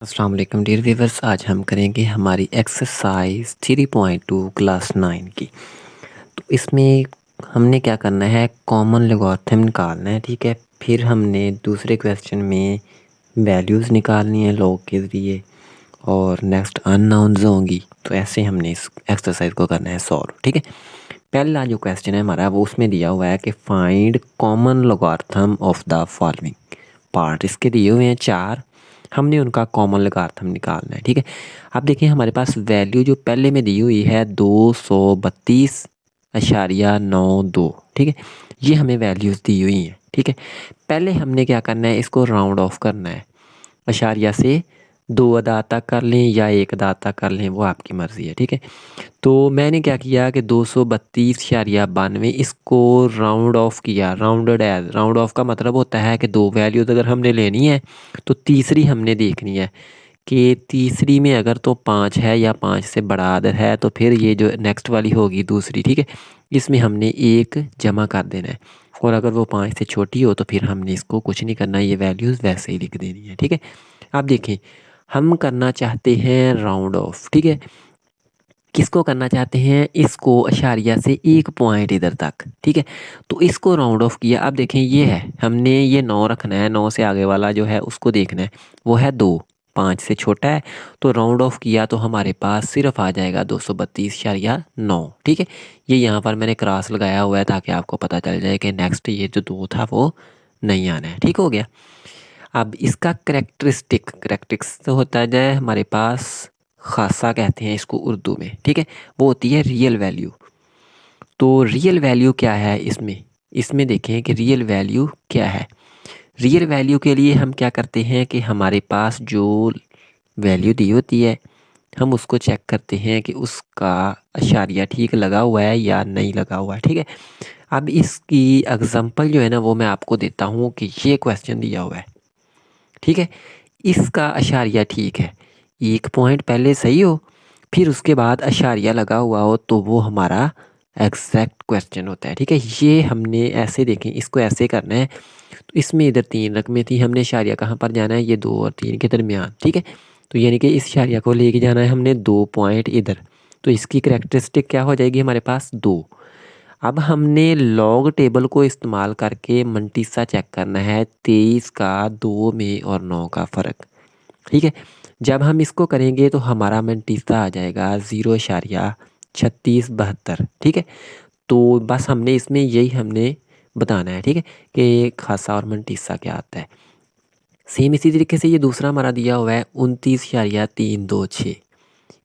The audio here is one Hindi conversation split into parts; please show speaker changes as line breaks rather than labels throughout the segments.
अस्सलाम वालेकुम डियर व्यूवर्स। आज हम करेंगे हमारी एक्सरसाइज 3.2 क्लास 9 की। तो इसमें हमने क्या करना है, कॉमन लॉगरिथम निकालना है। ठीक है, फिर हमने दूसरे क्वेश्चन में वैल्यूज़ निकालनी है लॉग के ज़रिए, और नेक्स्ट अननोन्स होंगी। तो ऐसे हमने इस एक्सरसाइज को करना है सॉल्व। ठीक है, पहला जो क्वेश्चन है हमारा वो उसमें दिया हुआ है कि find common logarithm of the following part. इसके दिए हुए हैं 4, हमने उनका कॉमन लॉगरिथम निकालना है। ठीक है, अब देखिए हमारे पास वैल्यू जो पहले में दी हुई है 232.92। ठीक है, ये हमें वैल्यूज़ दी हुई हैं। ठीक है, पहले हमने क्या करना है, इसको राउंड ऑफ करना है। अशारिया से 2 अदा तक कर लें या 1 अदा तक कर लें, वो आपकी मर्ज़ी है। ठीक है, तो मैंने क्या किया कि 232.92 इसको राउंड ऑफ किया, राउंडेड एज। राउंड ऑफ का मतलब होता है कि दो वैल्यूज़ अगर हमने लेनी है तो तीसरी हमने देखनी है कि तीसरी में अगर तो 5 है या 5 से बड़ा अदद है, तो फिर ये जो नेक्स्ट वाली होगी दूसरी, ठीक है, इसमें हमने 1 जमा कर देना है। और अगर वो 5 से छोटी हो तो फिर हमने इसको कुछ नहीं करना, ये वैल्यूज़ वैसे ही लिख देनी है। ठीक है, अब देखें हम करना चाहते हैं राउंड ऑफ। ठीक है, किसको करना चाहते हैं, इसको अशारिया से 1 पॉइंट इधर तक। ठीक है, तो इसको राउंड ऑफ किया। अब देखें ये है, हमने ये 9 रखना है, 9 से आगे वाला जो है उसको देखना है, वो है 2, 5 से छोटा है। तो राउंड ऑफ किया तो हमारे पास सिर्फ आ जाएगा 232.9। ठीक है, ये यहाँ पर मैंने क्रॉस लगाया हुआ है ताकि आपको पता चल जाए कि नेक्स्ट ये जो 2 था वो नहीं आना है। ठीक हो गया। अब इसका करेक्टरिस्टिक्स तो होता है हमारे पास, खासा कहते हैं इसको उर्दू में। ठीक है, वो होती है रियल वैल्यू। तो रियल वैल्यू क्या है इसमें, इसमें देखें कि रियल वैल्यू क्या है। रियल वैल्यू के लिए हम क्या करते हैं कि हमारे पास जो वैल्यू दी होती है हम उसको चेक करते हैं कि उसका अशारिया ठीक लगा हुआ है या नहीं लगा हुआ है। ठीक है, अब इसकी एग्जांपल जो है ना वो मैं आपको देता हूँ कि ये क्वेश्चन दिया हुआ है। ठीक है, इसका अशारिया ठीक है, 1 पॉइंट पहले सही हो फिर उसके बाद अशारिया लगा हुआ हो तो वो हमारा एग्जैक्ट क्वेश्चन होता है। ठीक है, ये हमने ऐसे देखें, इसको ऐसे करना है। तो इसमें इधर 3 रकमें थी, हमने अशारिया कहाँ पर जाना है, ये 2 और 3 के दरमियान। ठीक है, तो यानी कि इस अशारिया को लेके जाना है हमने 2 पॉइंट इधर। तो इसकी करेक्टरिस्टिक क्या हो जाएगी हमारे पास, 2। अब हमने लॉग टेबल को इस्तेमाल करके मंटीसा चेक करना है, 23 का 2 में और 9 का फ़र्क। ठीक है, जब हम इसको करेंगे तो हमारा मंटीसा आ जाएगा 0.3672। ठीक है, तो बस हमने इसमें यही हमने बताना है। ठीक है, कि खासा और मंटीसा क्या आता है। सेम इसी तरीके से ये दूसरा हमारा दिया हुआ है 29.326।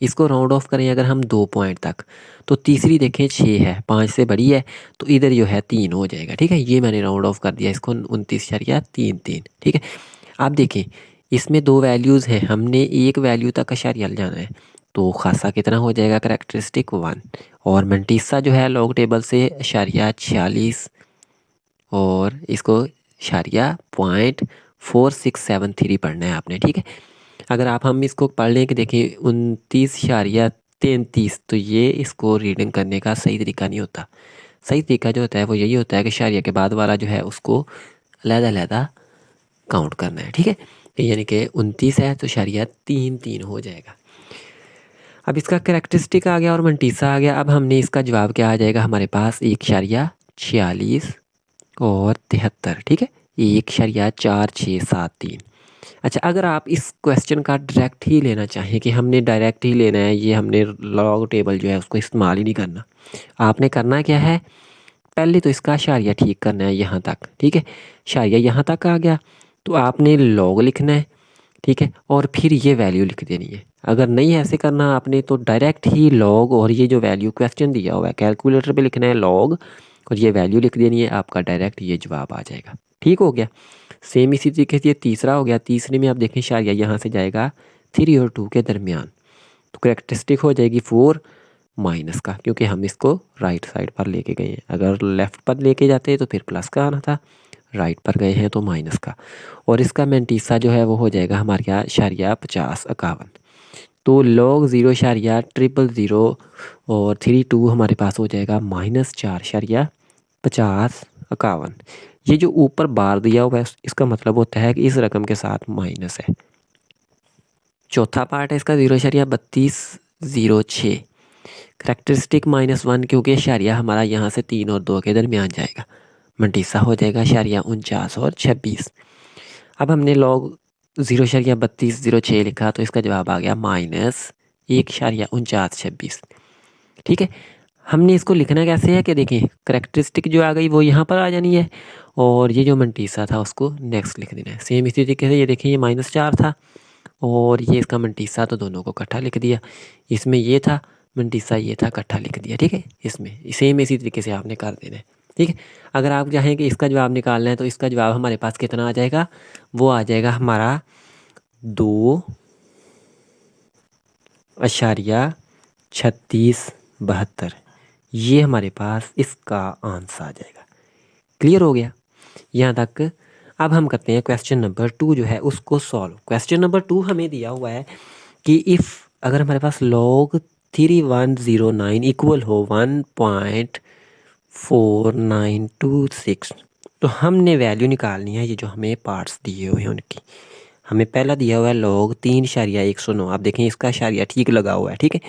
इसको राउंड ऑफ करें अगर हम 2 पॉइंट तक, तो तीसरी देखें 6 है, 5 से बड़ी है, तो इधर जो है 3 हो जाएगा। ठीक है, ये मैंने राउंड ऑफ कर दिया इसको 29.33। ठीक है, अब देखें इसमें 2 वैल्यूज़ हैं, हमने एक वैल्यू तक अशारिया जाना है। तो खासा कितना हो जाएगा, करेक्टरिस्टिक 1। और मंटीसा जो है लॉग टेबल से अशारिया 46, और इसको अशारिया 0.4673 पढ़ना है आपने। ठीक है, अगर हम इसको पढ़ लें कि देखिए 29.33, तो ये इसको रीडिंग करने का सही तरीका नहीं होता। सही तरीका जो होता है वो यही होता है कि शारिया के बाद वाला जो है उसको अलहदा काउंट करना है। ठीक है, यानी कि 29 है तो शारिया 3 हो जाएगा। अब इसका करेक्टरिस्टिक आ गया और मंटीसा आ गया। अब हमने इसका जवाब क्या आ जाएगा हमारे पास, 1.46 और 73। ठीक है, 1.4673। अच्छा, अगर आप इस क्वेश्चन का डायरेक्ट ही लेना चाहें कि हमने डायरेक्ट ही लेना है, ये हमने लॉग टेबल जो है उसको इस्तेमाल ही नहीं करना, आपने करना क्या है, पहले तो इसका अशारिया ठीक करना है यहाँ तक। ठीक है, अशारिया यहाँ तक आ गया तो आपने लॉग लिखना है। ठीक है, और फिर ये वैल्यू लिख देनी है। अगर नहीं ऐसे करना आपने तो डायरेक्ट ही लॉग और ये जो वैल्यू क्वेश्चन दिया हुआ है कैलकुलेटर पे लिखना है लॉग, और ये वैल्यू लिख देनी है, आपका डायरेक्ट ये जवाब आ जाएगा। ठीक हो गया। सेम इसी तरीके से ये तीसरा हो गया। तीसरे में आप देखें शारिया यहाँ से जाएगा 3 और 2 के दरमियान, तो करेक्टरिस्टिक हो जाएगी 4 माइनस का, क्योंकि हम इसको राइट साइड पर लेके गए हैं। अगर लेफ़्ट पर लेके जाते तो फिर प्लस का आना था, राइट पर गए हैं तो माइनस का। और इसका मेंटीसा जो है वो हो जाएगा हमारे यहाँ शारिया 50-51। तो लॉग 0.000 और 32 हमारे पास हो जाएगा -4.50-51। ये जो ऊपर बार दिया हुआ है इसका मतलब होता है कि इस रकम के साथ माइनस है। चौथा पार्ट है इसका 0.3206। करेक्टरिस्टिक -1 क्योंकि इशारिया हमारा यहाँ से 3 और 2 के दरमियान जाएगा। मंटीसा हो जाएगा इशारिया 49 और 26। अब हमने लॉग 0.3206 लिखा तो इसका जवाब आ गया -1.4926। ठीक है, हमने इसको लिखना कैसे है कि देखें करेक्टरिस्टिक जो आ गई वो यहाँ पर आ जानी है और ये जो मंटीसा था उसको नेक्स्ट लिख देना है। सेम इसी तरीके से ये देखें ये -4 था और ये इसका मंटीसा, तो दोनों को इकट्ठा लिख दिया। इसमें ये था मंटीसा, ये था, इकट्ठा लिख दिया। ठीक है, इसमें सेम इसी तरीके से आपने कर देना है। ठीक है, अगर आप चाहें कि इसका जवाब निकालना है तो इसका जवाब हमारे पास कितना आ जाएगा, वो आ जाएगा हमारा 2.3672। ये हमारे पास इसका आंसर आ जाएगा। क्लियर हो गया यहाँ तक। अब हम करते हैं क्वेश्चन नंबर 2 जो है उसको सॉल्व। क्वेश्चन नंबर 2 हमें दिया हुआ है कि इफ़ अगर हमारे पास log 3109 इक्वल हो 1.4926 तो हमने वैल्यू निकालनी है। ये जो हमें पार्ट्स दिए हुए हैं उनकी, हमें पहला दिया हुआ है log 3.109। आप देखें इसका इशारिया ठीक लगा हुआ है। ठीक है,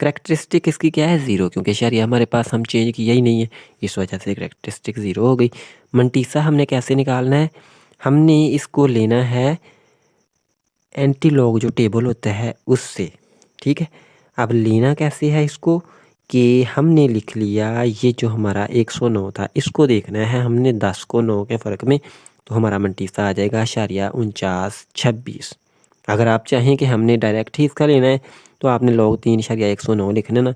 करेक्टरिस्टिक इसकी क्या है 0 क्योंकि इशारिया हमारे पास हम चेंज किया ही नहीं है, इस वजह से करेक्टरिस्टिक 0 हो गई। मंटीसा हमने कैसे निकालना है, हमने इसको लेना है एंटी लॉग जो टेबल होता है उससे। ठीक है, अब लेना कैसे है इसको कि हमने लिख लिया ये जो हमारा 109 था इसको देखना है हमने 10 को 9 के फ़र्क में, तो हमारा मंटीसा आ जाएगा इशारिया 4926। अगर आप चाहें कि हमने डायरेक्ट ही इसका लेना है तो आपने log 3.109 लिखना ना,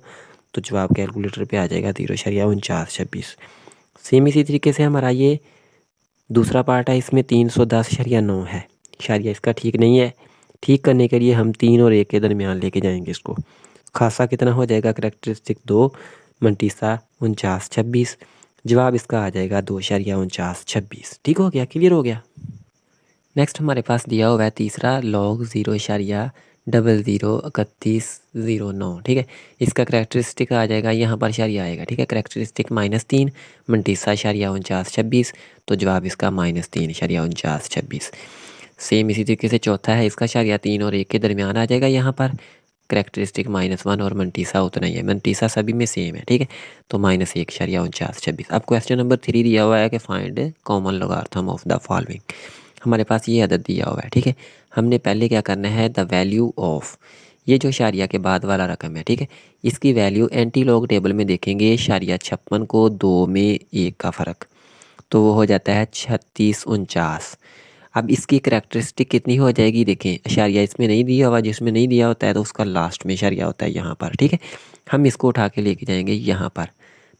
तो जवाब कैलकुलेटर पे आ जाएगा 0.4926। सेम इसी तरीके से हमारा ये दूसरा पार्ट है, इसमें 310.9 है, इशारिया इसका ठीक नहीं है। ठीक करने के लिए हम 3 और 1 के दरमियान लेके जाएंगे इसको। खासा कितना हो जाएगा, करेक्टरिस्टिक 2, मंटीसा 4926। जवाब इसका आ जाएगा 2.4926। ठीक हो गया, क्लियर हो गया। नेक्स्ट हमारे पास दिया हुआ है तीसरा log 0.003109। ठीक है, इसका करेक्टरिस्टिक आ जाएगा यहाँ पर इशारिया आएगा। ठीक है, करेक्टरिस्टिक -3, मंटीसा इशारिया 4926, तो जवाब इसका -3.4926। सेम इसी तरीके से चौथा है, इसका इशारिया 3 और 1 के दरमियान आ जाएगा। यहाँ पर करेक्टरिस्टिक -1 और मंटीसा उतना ही है, मंटीसा सभी में सेम है। ठीक है, तो -1.4926। अब क्वेश्चन नंबर 3 दिया हुआ है कि find common logarithm of the following. हमारे पास ये अदद दिया हुआ है। ठीक है, हमने पहले क्या करना है, द वैल्यू ऑफ ये जो इशारिया के बाद वाला रकम है। ठीक है, इसकी वैल्यू एंटी लॉग टेबल में देखेंगे, इशारिया 56 को 2 में 1 का फ़र्क, तो वो हो जाता है 3649। अब इसकी करेक्टरिस्टिक कितनी हो जाएगी, देखें इशारिया इसमें नहीं दिया हुआ, जिसमें नहीं दिया होता है तो उसका लास्ट में इशारिया होता है यहाँ पर। ठीक है, हम इसको उठा के लेके जाएंगे यहाँ पर,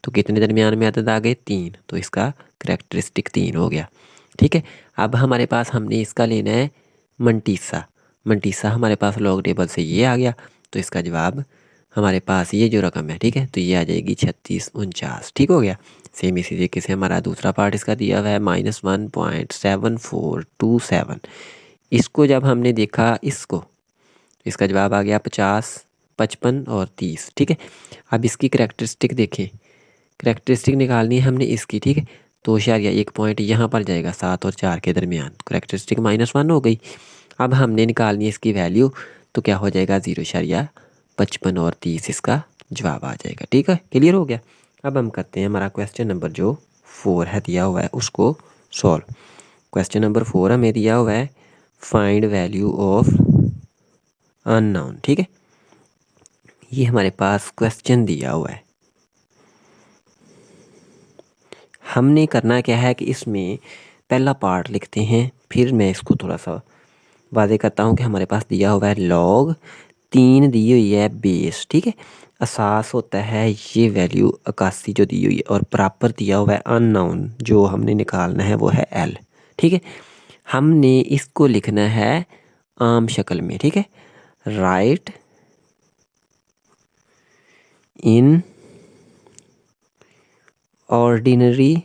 तो कितने दरमियान में अदद आ गए 3, तो इसका करेक्टरिस्टिक 3 हो गया। ठीक है, अब हमारे पास हमने इसका लेना है मंटीसा। मंटीसा हमारे पास लॉग टेबल से ये आ गया, तो इसका जवाब हमारे पास ये जो रकम है, ठीक है, तो ये आ जाएगी 3649। ठीक हो गया। सेम इसी तरीके से हमारा दूसरा पार्ट इसका दिया हुआ है -1.7427। इसको जब हमने देखा इसको, इसका जवाब आ गया 50, 55 और 30। ठीक है, अब इसकी करेक्टरिस्टिक देखें, करेक्टरिस्टिक निकालनी है हमने इसकी। ठीक है, तो इशारिया 1 पॉइंट यहाँ पर जाएगा 7 और 4 के दरमियान, करेक्टरिस्टिक -1 हो गई। अब हमने निकालनी है इसकी वैल्यू, तो क्या हो जाएगा 0.55 और 30 इसका जवाब आ जाएगा। ठीक है, क्लियर हो गया। अब हम करते हैं हमारा क्वेश्चन नंबर जो 4 है दिया हुआ है उसको सॉल्व। क्वेश्चन नंबर 4 हमें दिया हुआ है फाइंड वैल्यू ऑफ अननोन। ठीक है, ये हमारे पास क्वेश्चन दिया हुआ है। हमने करना क्या है कि इसमें पहला पार्ट लिखते हैं, फिर मैं इसको थोड़ा सा वादे करता हूँ कि हमारे पास दिया हुआ है log 3 दी हुई है बेस। ठीक है, असास होता है ये वैल्यू 81 जो दी हुई है, और प्रॉपर दिया हुआ है अननोन जो हमने निकालना है वो है L। ठीक है, हमने इसको लिखना है आम शक्ल में। ठीक है, राइट इन ऑर्डिनरी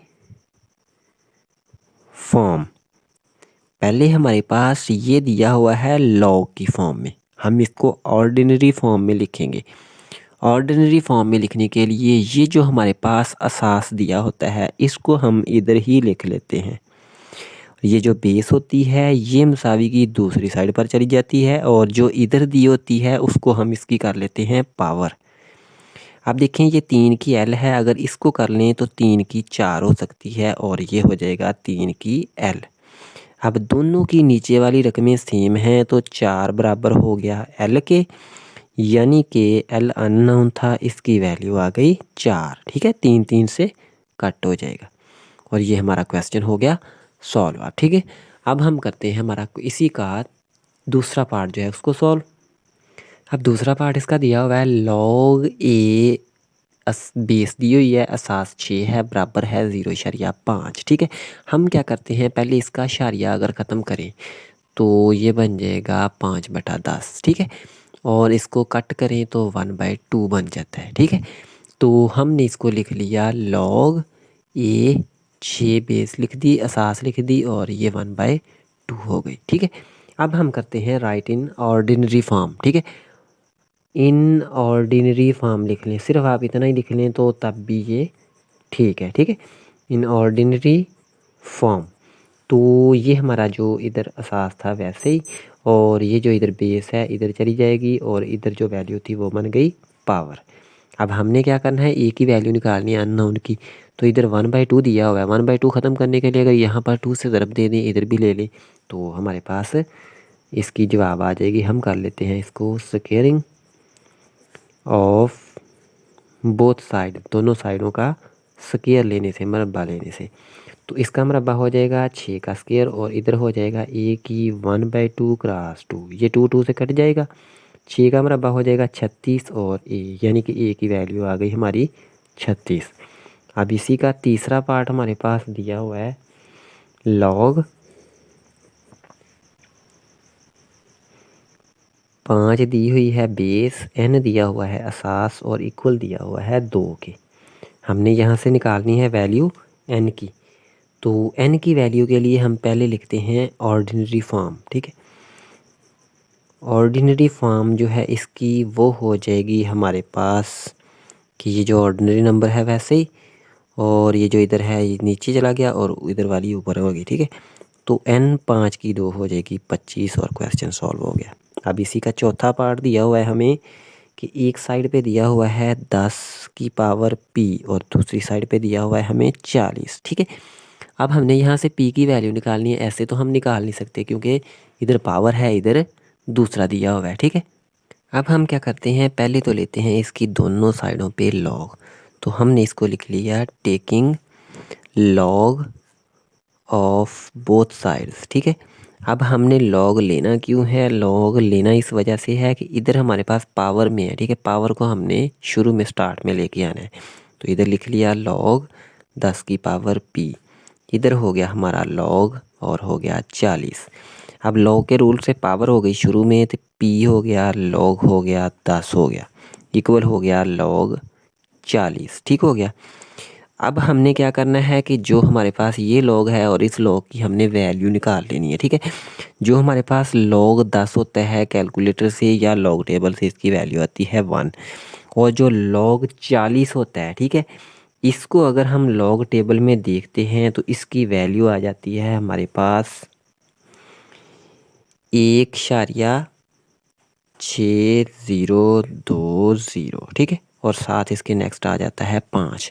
फॉर्म। पहले हमारे पास ये दिया हुआ है लॉग की फॉर्म में, हम इसको ऑर्डिनरी फॉर्म में लिखेंगे। ऑर्डिनरी फॉर्म में लिखने के लिए ये जो हमारे पास असास दिया होता है इसको हम इधर ही लिख लेते हैं, ये जो बेस होती है ये मसावी की दूसरी साइड पर चली जाती है और जो इधर दी होती है उसको हम इसकी कर लेते हैं पावर। अब देखें ये 3 की एल है, अगर इसको कर लें तो 3 की 4 हो सकती है और ये हो जाएगा 3 की एल। अब दोनों की नीचे वाली रकमें सेम हैं तो 4 बराबर हो गया एल के, यानी कि एल अननोन था, इसकी वैल्यू आ गई 4। ठीक है, 3 3 से कट हो जाएगा और ये हमारा क्वेश्चन हो गया सॉल्व। अब ठीक है, अब हम करते हैं हमारा इसी का दूसरा पार्ट जो है उसको सॉल्व। अब दूसरा पार्ट इसका दिया हुआ है लॉग ए बेस दी हुई है, असास 6 है, बराबर है 0.5। ठीक है, हम क्या करते हैं पहले इसका इशारिया अगर ख़त्म करें तो ये बन जाएगा 5/10। ठीक है, और इसको कट करें तो 1/2 बन जाता है। ठीक है, तो हमने इसको लिख लिया लॉग ए 6 बेस लिख दी, असास लिख दी और ये 1/2 हो गई। ठीक है, अब हम करते हैं राइट इन ऑर्डिनरी फॉर्म। ठीक है, इन ऑर्डिनरी फॉर्म लिख लें, सिर्फ आप इतना ही लिख लें तो तब भी ये ठीक है। ठीक है, इन ऑर्डिनरी फॉर्म, तो ये हमारा जो इधर असास था वैसे ही, और ये जो इधर बेस है इधर चली जाएगी और इधर जो वैल्यू थी वो बन गई पावर। अब हमने क्या करना है, ए की वैल्यू निकालनी है अननोन की, तो इधर 1/2 दिया हुआ है। 1/2 ख़त्म करने के लिए अगर यहाँ पर 2 से ज़रब दे दें, इधर भी ले लें, तो हमारे पास इसकी जवाब आ जाएगी। हम कर लेते हैं इसको स्क्वेयरिंग ऑफ बोथ साइड, दोनों साइडों का स्क्वायर लेने से, मरबा लेने से, तो इसका मरबा हो जाएगा 6 का स्क्वायर और इधर हो जाएगा ए की 1/2 क्रॉस 2, ये 2 2 से कट जाएगा, 6 का मरबा हो जाएगा 36 और ए, यानी कि ए की वैल्यू आ गई हमारी 36। अब इसी का तीसरा पार्ट हमारे पास दिया हुआ है लॉग 5 दी हुई है बेस, एन दिया हुआ है असास और इक्वल दिया हुआ है 2 के। हमने यहाँ से निकालनी है वैल्यू एन की, तो एन की वैल्यू के लिए हम पहले लिखते हैं ऑर्डिनरी फॉर्म। ठीक है, ऑर्डिनरी फॉर्म जो है इसकी वो हो जाएगी हमारे पास कि ये जो ऑर्डिनरी नंबर है वैसे ही, और ये जो इधर है ये नीचे चला गया और इधर वाली ऊपर होगी। ठीक है, तो n 5 की 2 हो जाएगी 25 और क्वेश्चन सॉल्व हो गया। अब इसी का चौथा पार्ट दिया हुआ है हमें कि एक साइड पे दिया हुआ है 10 की पावर p और दूसरी साइड पे दिया हुआ है हमें 40। ठीक है, अब हमने यहाँ से p की वैल्यू निकालनी है। ऐसे तो हम निकाल नहीं सकते क्योंकि इधर पावर है, इधर दूसरा दिया हुआ है। ठीक है, अब हम क्या करते हैं, पहले तो लेते हैं इसकी दोनों साइडों पे लॉग, तो हमने इसको लिख लिया taking log of both sides. ठीक है, अब हमने लॉग लेना क्यों है, लॉग लेना इस वजह से है कि इधर हमारे पास पावर में है। ठीक है, पावर को हमने शुरू में स्टार्ट में लेके आना है, तो इधर लिख लिया लॉग 10 की पावर p, इधर हो गया हमारा लॉग और हो गया 40। अब लॉग के रूल से पावर हो गई शुरू में, तो p हो गया लॉग हो गया 10 हो गया, इक्वल हो गया लॉग 40। ठीक हो गया। अब हमने क्या करना है कि जो हमारे पास ये लॉग है और इस लॉग की हमने वैल्यू निकाल लेनी है। ठीक है, जो हमारे पास लॉग 10 होता है कैलकुलेटर से या लॉग टेबल से, इसकी वैल्यू आती है 1, और जो लॉग 40 होता है, ठीक है, इसको अगर हम लॉग टेबल में देखते हैं तो इसकी वैल्यू आ जाती है हमारे पास 1.6020। ठीक है, और साथ इसके नेक्स्ट आ जाता है 5।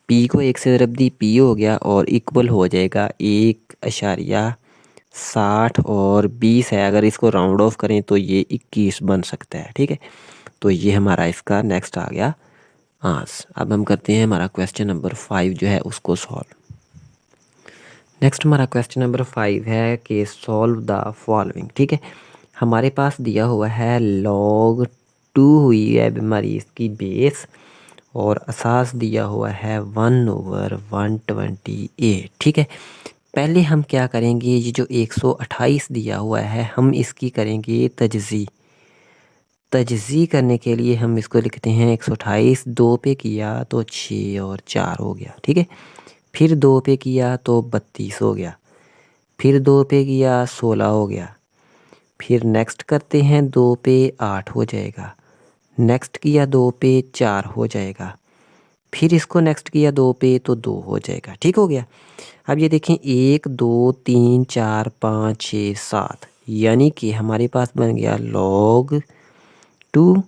पी को 1 से ज़रब दी, पी हो गया और इक्वल हो जाएगा 1.60 और 20 है, अगर इसको राउंड ऑफ करें तो ये 21 बन सकता है। ठीक है, तो ये हमारा इसका नेक्स्ट आ गया आंसर। अब हम करते हैं हमारा क्वेश्चन नंबर 5 जो है उसको सॉल्व। नेक्स्ट हमारा क्वेश्चन नंबर 5 है कि सॉल्व द फॉलोइंग। ठीक है, हमारे पास दिया हुआ है लॉग 2 हुई है हमारी इसकी बेस, और असास दिया हुआ है 1/128। ठीक है, पहले हम क्या करेंगे, ये जो 128 दिया हुआ है हम इसकी करेंगे तजज़ी। तजज़ी करने के लिए हम इसको लिखते हैं 128, 2 पे किया तो 6 और 4 हो गया। ठीक है, फिर 2 पे किया तो 32 हो गया, फिर 2 पे किया 16 हो गया, फिर नेक्स्ट करते हैं 2 पे 8 हो जाएगा, नेक्स्ट किया 2 पे 4 हो जाएगा, फिर इसको नेक्स्ट किया 2 पे तो 2 हो जाएगा। ठीक हो गया। अब ये देखें 1 2 3 4 5 6 7, यानी कि हमारे पास बन गया log 2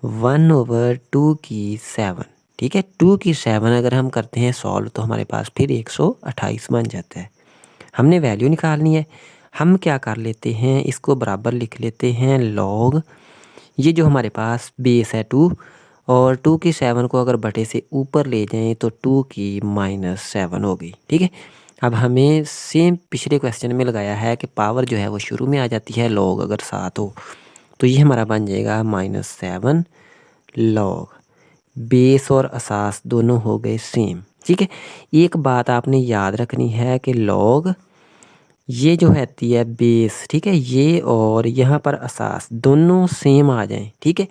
1/2 की 7। ठीक है, 2 की 7 अगर हम करते हैं सॉल्व तो हमारे पास फिर 128 बन जाता है। हमने वैल्यू निकालनी है। हम क्या कर लेते हैं, इसको बराबर लिख लेते हैं log, ये जो हमारे पास बेस है 2, और 2 की 7 को अगर बटे से ऊपर ले जाएं तो 2 की -7 हो गई। ठीक है, अब हमें सेम पिछले क्वेश्चन में लगाया है कि पावर जो है वो शुरू में आ जाती है, log अगर 7 हो तो ये हमारा बन जाएगा -7 log। बेस और असास दोनों हो गए सेम। ठीक है, एक बात आपने याद रखनी है कि log ये जो रहती है बेस, ठीक है, ये और यहाँ पर असास दोनों सेम आ जाएं। ठीक है,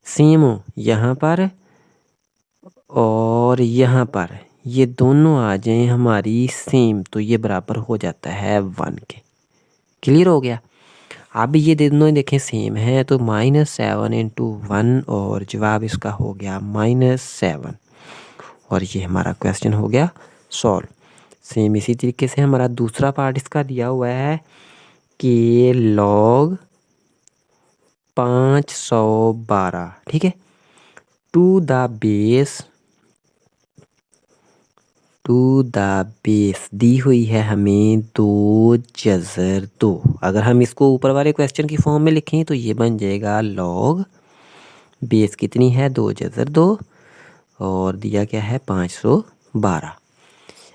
सेम हो यहाँ पर और यहाँ पर, ये दोनों आ जाएं हमारी सेम, तो ये बराबर हो जाता है 1 के। क्लियर हो गया। अब ये दोनों देखें सेम है तो -7 × 1 और जवाब इसका हो गया -7, और ये हमारा क्वेश्चन हो गया सॉल्व। सेम इसी तरीके से हमारा दूसरा पार्ट इसका दिया हुआ है कि log 512, ठीक है, टू द बेस दी हुई है हमें 2/2। अगर हम इसको ऊपर वाले क्वेश्चन की फॉर्म में लिखें तो ये बन जाएगा log बेस कितनी है 2/2 और दिया क्या है 512।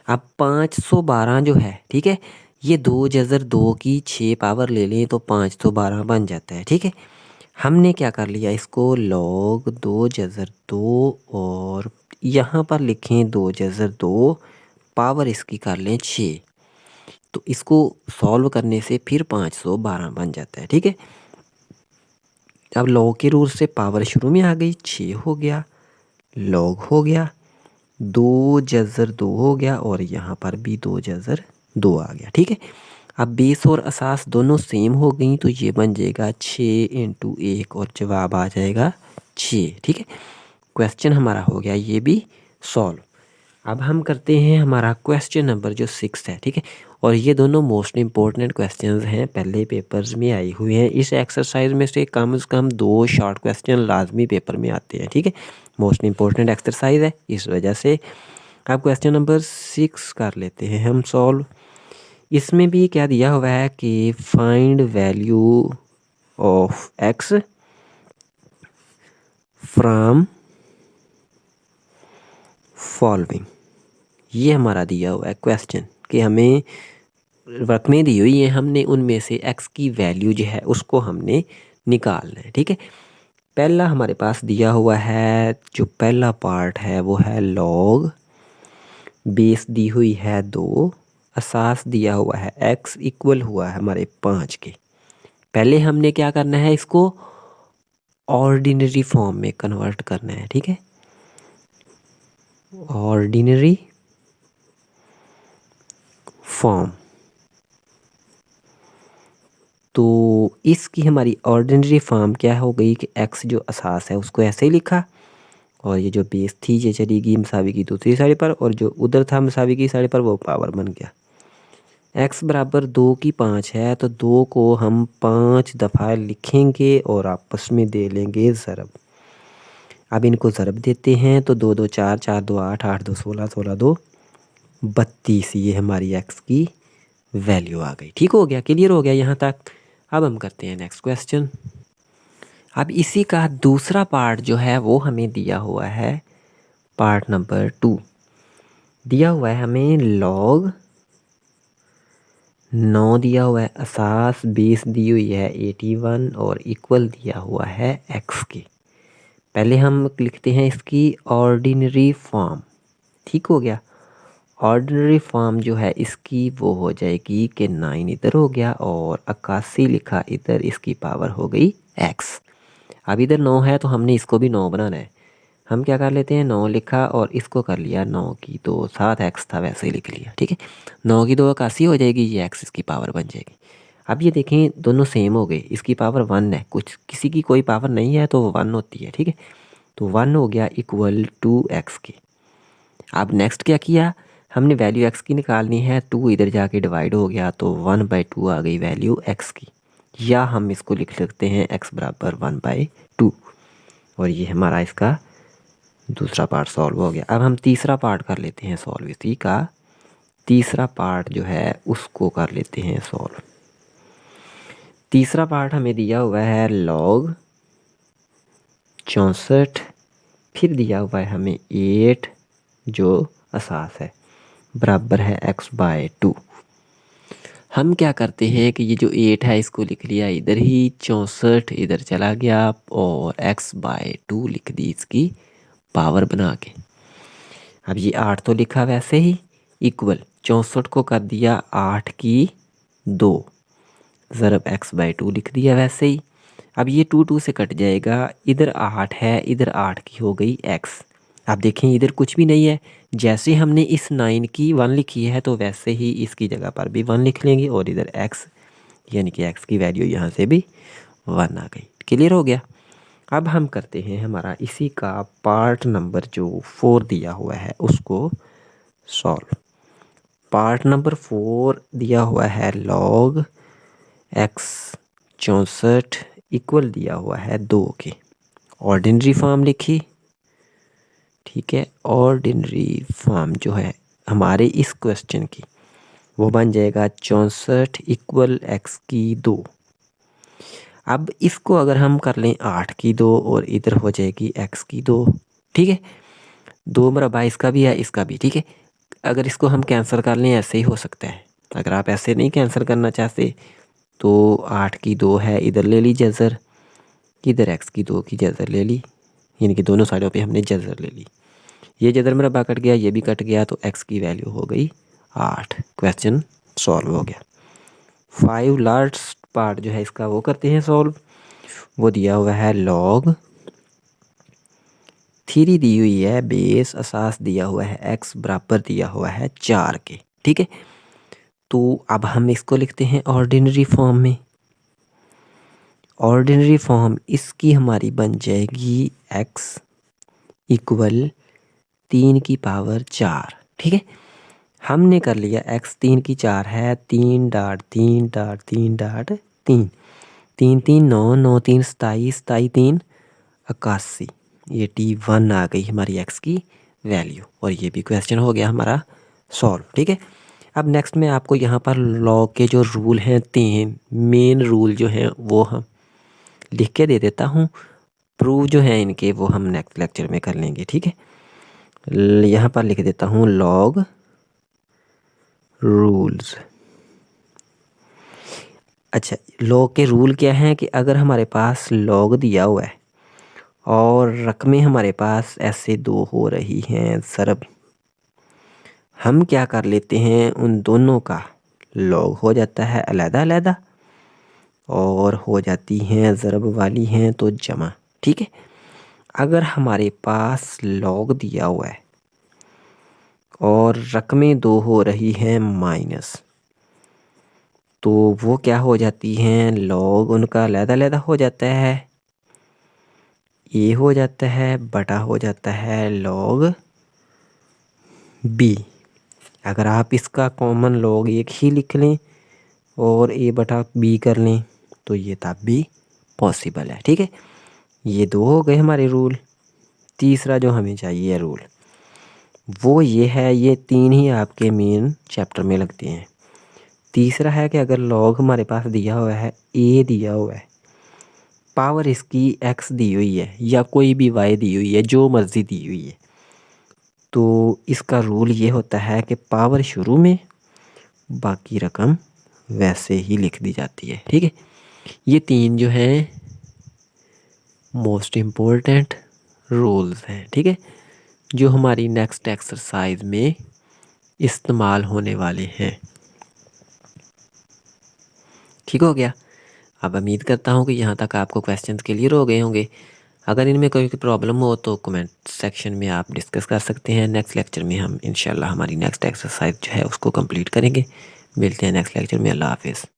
अब 512 जो है, ठीक है, ये 2/2 की 6 पावर ले लें तो 512 बन जाता है। ठीक है, हमने क्या कर लिया, इसको log 2/2 और यहाँ पर लिखें 2/2, पावर इसकी कर लें 6, तो इसको सॉल्व करने से फिर 512 बन जाता है। ठीक है, अब log के रूल से पावर शुरू में आ गई, 6 हो गया, log हो गया, 2/2 हो गया और यहाँ पर भी 2/2 आ गया। ठीक है, अब बेस और असास दोनों सेम हो गई तो ये बन जाएगा 6 × 1 और जवाब आ जाएगा 6। ठीक है, क्वेश्चन हमारा हो गया ये भी सॉल्व। अब हम करते हैं हमारा क्वेश्चन नंबर जो 6 है। ठीक है, और ये दोनों मोस्ट इम्पोर्टेंट क्वेश्चंस हैं, पहले पेपर्स में आए हुए हैं। इस एक्सरसाइज में से कम 2 शॉर्ट क्वेश्चन लाजमी पेपर में आते हैं। ठीक है, मोस्ट इम्पोर्टेंट एक्सरसाइज है, इस वजह से अब क्वेश्चन नंबर 6 कर लेते हैं हम सॉल्व। इसमें भी क्या दिया हुआ है कि find value of x from following, ये हमारा दिया हुआ है क्वेश्चन कि हमें वर्क में दी हुई है, हमने उनमें से x की वैल्यू जो है उसको हमने निकालना है। ठीक है, पहला हमारे पास दिया हुआ है, जो पहला पार्ट है वो है log, बेस दी हुई है 2, असास दिया हुआ है x इक्वल हुआ है हमारे 5 के। पहले हमने क्या करना है, इसको ऑर्डिनरी फॉर्म में कन्वर्ट करना है। ठीक है, ऑर्डिनरी फॉर्म, तो इसकी हमारी ऑर्डिनरी फॉर्म क्या हो गई कि x जो असास है उसको ऐसे ही लिखा, और ये जो बेस थी ये चली गई मसावी की दूसरी साइड पर, और जो उधर था मसावी की साइड पर वो पावर बन गया। x बराबर 2 की 5 है तो 2 को हम 5 दफ़ा लिखेंगे और आपस में दे लेंगे ज़रब। अब इनको ज़रब देते हैं तो 2 2 4 4 2 8 8 2 16 16 2 32, ये हमारी x की वैल्यू आ गई। ठीक हो गया, क्लियर हो गया यहाँ तक। अब हम करते हैं नेक्स्ट क्वेश्चन। अब इसी का दूसरा पार्ट जो है वो हमें दिया हुआ है, पार्ट नंबर 2 दिया हुआ है हमें log 9 दिया हुआ है, असास बेस दी हुई है 81 और इक्वल दिया हुआ है x के। पहले हम लिखते हैं इसकी ऑर्डिनरी फॉर्म। ठीक हो गया, ऑर्डिनरी फॉर्म जो है इसकी वो हो जाएगी कि 9 इधर हो गया और 81 लिखा इधर, इसकी पावर हो गई x। अब इधर 9 है तो हमने इसको भी 9 बनाना है। हम क्या कर लेते हैं, 9 लिखा और इसको कर लिया 9 की 2, 7 x था वैसे ही लिख लिया। ठीक है, 9 की 2 81 हो जाएगी, ये x इसकी पावर बन जाएगी। अब ये देखें दोनों सेम हो गए, इसकी पावर 1 है, कुछ किसी की कोई पावर नहीं है तो वो 1 होती है। ठीक है, तो 1 हो गया इक्वल टू x के। अब नेक्स्ट क्या किया, हमने वैल्यू एक्स की निकालनी है, 2 इधर जाके डिवाइड हो गया तो 1/2 आ गई वैल्यू एक्स की, या हम इसको लिख सकते हैं x बराबर 1/2। और ये हमारा इसका दूसरा पार्ट सॉल्व हो गया। अब हम तीसरा पार्ट कर लेते हैं सॉल्व। इसी का तीसरा पार्ट जो है उसको कर लेते हैं सॉल्व। तीसरा पार्ट हमें दिया हुआ है log 64, फिर दिया हुआ है हमें 8 जो असास है, बराबर है x/2। हम क्या करते हैं कि ये जो 8 है इसको लिख लिया इधर ही, 64 इधर चला गया और x/2 लिख दी इसकी पावर बना के। अब ये 8 तो लिखा वैसे ही, इक्वल 64 को कर दिया 8 की 2 ज़रब x/2 लिख दिया वैसे ही। अब ये 2 से कट जाएगा, इधर 8 है, इधर 8 की हो गई x। आप देखें इधर कुछ भी नहीं है, जैसे हमने इस 9 की 1 लिखी है तो वैसे ही इसकी जगह पर भी 1 लिख लेंगे और इधर x यानी कि x की वैल्यू यहाँ से भी 1 आ गई। क्लियर हो गया। अब हम करते हैं हमारा इसी का पार्ट नंबर जो 4 दिया हुआ है उसको सॉल्व। पार्ट नंबर 4 दिया हुआ है log x 64 इक्वल दिया हुआ है 2 के। ऑर्डिनरी फॉर्म लिखी, ठीक है। ऑर्डिनरी फॉर्म जो है हमारे इस क्वेश्चन की वो बन जाएगा 64 इक्वल x की 2। अब इसको अगर हम कर लें 8 की 2 और इधर हो जाएगी x की 2, ठीक है। 2 मरबा इसका भी है इसका भी, ठीक है। अगर इसको हम कैंसिल कर लें ऐसे ही हो सकता है। अगर आप ऐसे नहीं कैंसिल करना चाहते तो 8 की 2 है, इधर ले ली जज़र, इधर x की 2 की जज़र ले ली, यानी कि दोनों साइडों पे हमने जज़र ले ली। ये जज़र मरबा कट गया, ये भी कट गया, तो x की वैल्यू हो गई 8। क्वेश्चन सॉल्व हो गया। 5 लास्ट पार्ट जो है इसका वो करते हैं सॉल्व। वो दिया हुआ है log 3 दी हुई है, बेस असास दिया हुआ है x बराबर दिया हुआ है 4 के, ठीक है। तो अब हम इसको लिखते हैं ऑर्डिनरी फॉर्म में। ऑर्डिनरी फॉर्म इसकी हमारी बन जाएगी x इक्वल 3 की पावर 4, ठीक है। हमने कर लिया x 3 की 4 है, 3 डॉट 3 डॉट 3 डॉट 3, 3 3 9 9 3 27, 27 3 81, 81 आ गई हमारी x की वैल्यू। और ये भी क्वेश्चन हो गया हमारा सॉल्व, ठीक है। अब नेक्स्ट में आपको यहाँ पर लॉग के जो रूल हैं 3 मेन रूल जो हैं वो हम लिख के दे देता हूँ। प्रूव जो है इनके वो हम नेक्स्ट लेक्चर में कर लेंगे, ठीक है। यहाँ पर लिख देता हूँ लॉग रूल्स। अच्छा, लॉग के रूल क्या हैं कि अगर हमारे पास लॉग दिया हुआ है और रकमें हमारे पास ऐसे 2 हो रही हैं ज़रब, हम क्या कर लेते हैं उन दोनों का लॉग हो जाता है अलग अलग और हो जाती हैं ज़रब वाली हैं तो जमा, ठीक है। अगर हमारे पास लॉग दिया हुआ है और रकमें 2 हो रही हैं माइनस, तो वो क्या हो जाती हैं, लॉग उनका अलग अलग हो जाता है। ए हो जाता है बटा हो जाता है लॉग बी। अगर आप इसका कॉमन लॉग एक ही लिख लें और ए बटा बी कर लें तो ये तब भी पॉसिबल है, ठीक है। ये 2 हो गए हमारे रूल। तीसरा जो हमें चाहिए रूल वो ये है, ये 3 ही आपके मेन चैप्टर में लगते हैं। तीसरा है कि अगर लॉग हमारे पास दिया हुआ है, ए दिया हुआ है, पावर इसकी एक्स दी हुई है या कोई भी वाई दी हुई है, जो मर्ज़ी दी हुई है, तो इसका रूल ये होता है कि पावर शुरू में, बाकी रकम वैसे ही लिख दी जाती है, ठीक है। ये 3 जो हैं मोस्ट इम्पोर्टेंट रूल्स हैं, ठीक है, जो हमारी नेक्स्ट एक्सरसाइज में इस्तेमाल होने वाले हैं। ठीक हो गया। अब उम्मीद करता हूँ कि यहाँ तक आपको क्वेश्चंस क्लियर हो गए होंगे। अगर इनमें कोई प्रॉब्लम हो तो कमेंट सेक्शन में आप डिस्कस कर सकते हैं। नेक्स्ट लेक्चर में हम इंशाल्लाह हमारी नेक्स्ट एक्सरसाइज जो है उसको कंप्लीट करेंगे। मिलते हैं नेक्स्ट लेक्चर में। अल्लाह हाफिज़।